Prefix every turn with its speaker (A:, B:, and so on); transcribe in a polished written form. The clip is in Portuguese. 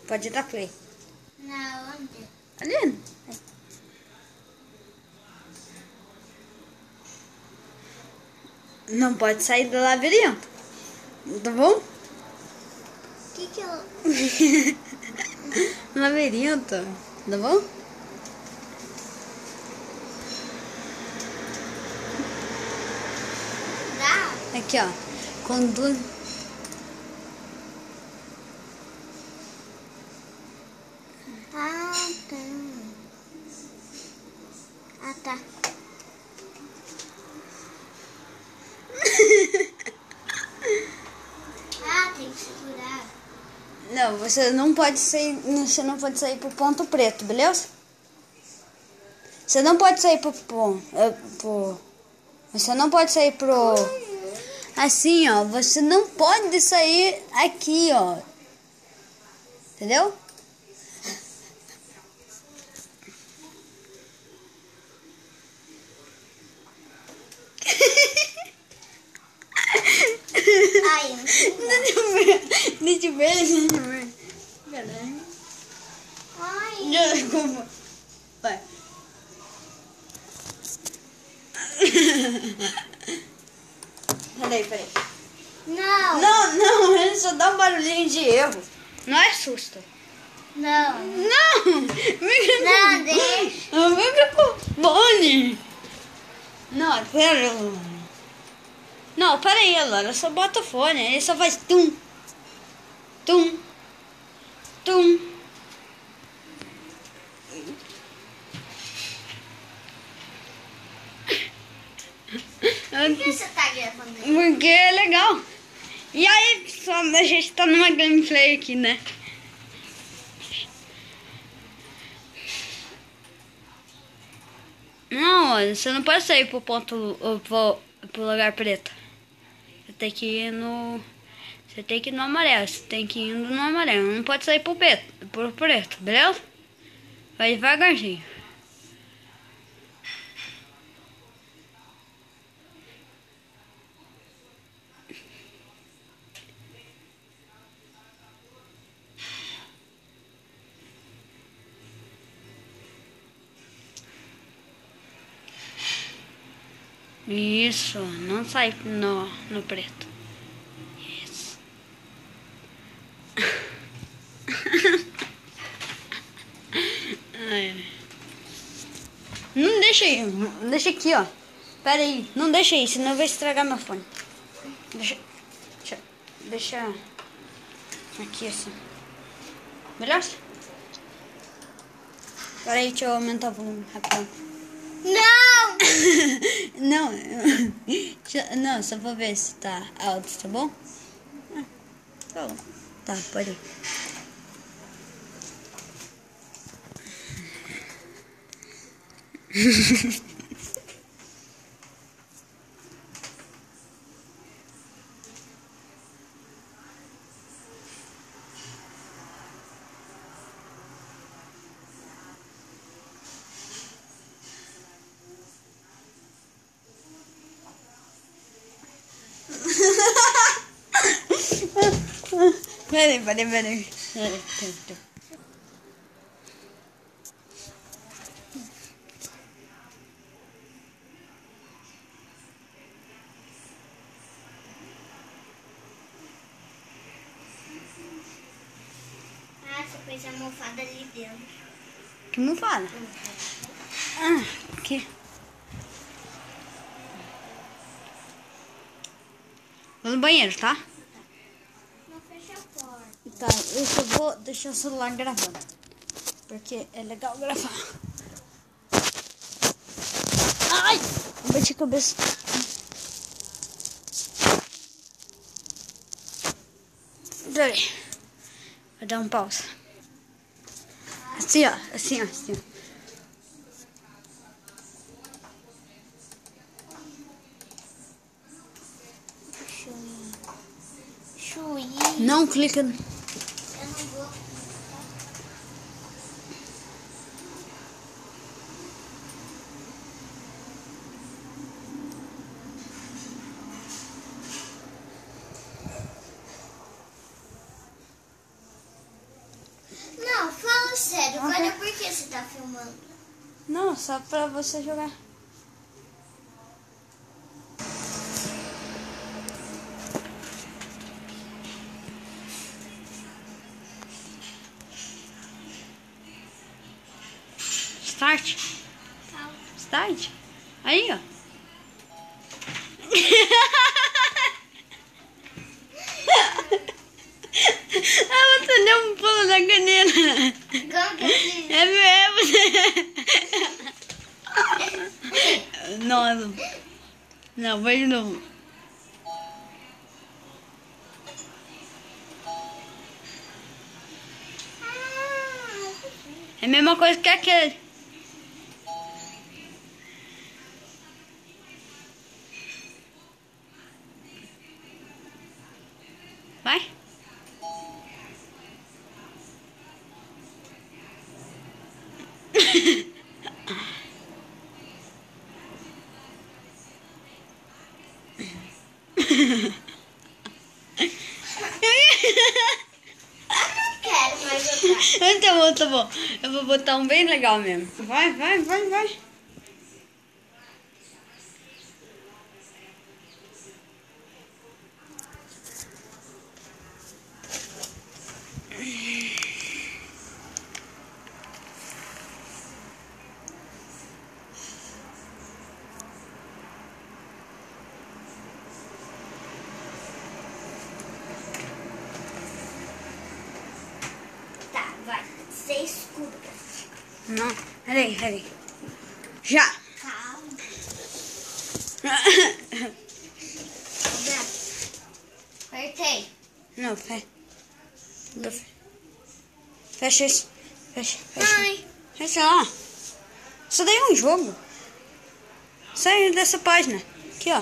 A: Pode dar play.
B: Não, onde?
A: Ali. Não pode sair do labirinto. Tá bom?
B: O que eu...
A: Labirinto. Tá bom?
B: Dá?
A: Aqui, ó. Quando...
B: Ah, tá. Ah, tá. Ah, tem que segurar.
A: Não, você não pode sair. Você não pode sair pro ponto preto, beleza? Você não pode sair pro você não pode sair pro... Assim, ó. Você não pode sair aqui, ó. Entendeu?
B: Ai, eu não sei.
A: Deixa eu ver. Deixa eu ver. Caralho.
B: Ai.
A: Desculpa. Vai. Peraí.
B: Não.
A: Não, ele só dá um barulhinho de erro. Não é susto.
B: Não.
A: Não!
B: Não, deixa.
A: O microfone! Não, pera. Não, pera aí, Laura. Só bota o fone. Ele só faz tum. Tum. Tum.
B: Por que você tá gravando aí?
A: Porque é legal. E aí, pessoal, a gente tá numa gameplay aqui, né? Não, você não pode sair pro pro lugar preto. Você tem que ir no... Você tem que ir no amarelo. Você tem que ir no amarelo. Não pode sair pro preto, beleza? Vai devagarzinho. Isso, não sai no preto. Isso. Ai. Não deixa aí, deixa aqui, ó. Pera aí, não deixa aí, senão vai estragar meu fone. Deixa aqui assim. Beleza? Pera aí, deixa eu aumentar o volume rapidão.
B: Não.
A: Não, não, só pra ver se tá alto, tá bom? Tá bom. Tá, pode ir. Peraí.
B: Ah, você pôs a almofada ali dentro.
A: Que não fala? Ah, aqui. Vou no banheiro, tá?
B: Não fecha a porta.
A: Tá, eu só vou deixar o celular gravando. Porque é legal gravar. Ai! Bati a cabeça. Peraí. Vou dar um pausa. Assim, ó. Assim, ó.
B: Chuí.
A: Não clica.
B: Eu não vou. sério,
A: Ok.
B: olha por que você tá filmando.
A: Não, só pra você jogar. Start.
B: Calma.
A: Start. Aí, ó. Ah, você deu um pulo na canela.
B: Como que eu fiz?
A: É mesmo. Nossa. Não, vai de novo. É a mesma coisa que aquele. Vai.
B: Quero mais jogar.
A: Então, tá bom. Eu vou botar um bem legal mesmo. Vai, vai, vai, vai.
B: Tá, vai. Ser escuro.
A: Não, peraí, peraí. Já.
B: Calma. Apertei.
A: Não, fecha isso. Fecha, fecha.
B: Ai.
A: Fecha lá. Isso daí é um jogo. Sai dessa página. Aqui, ó.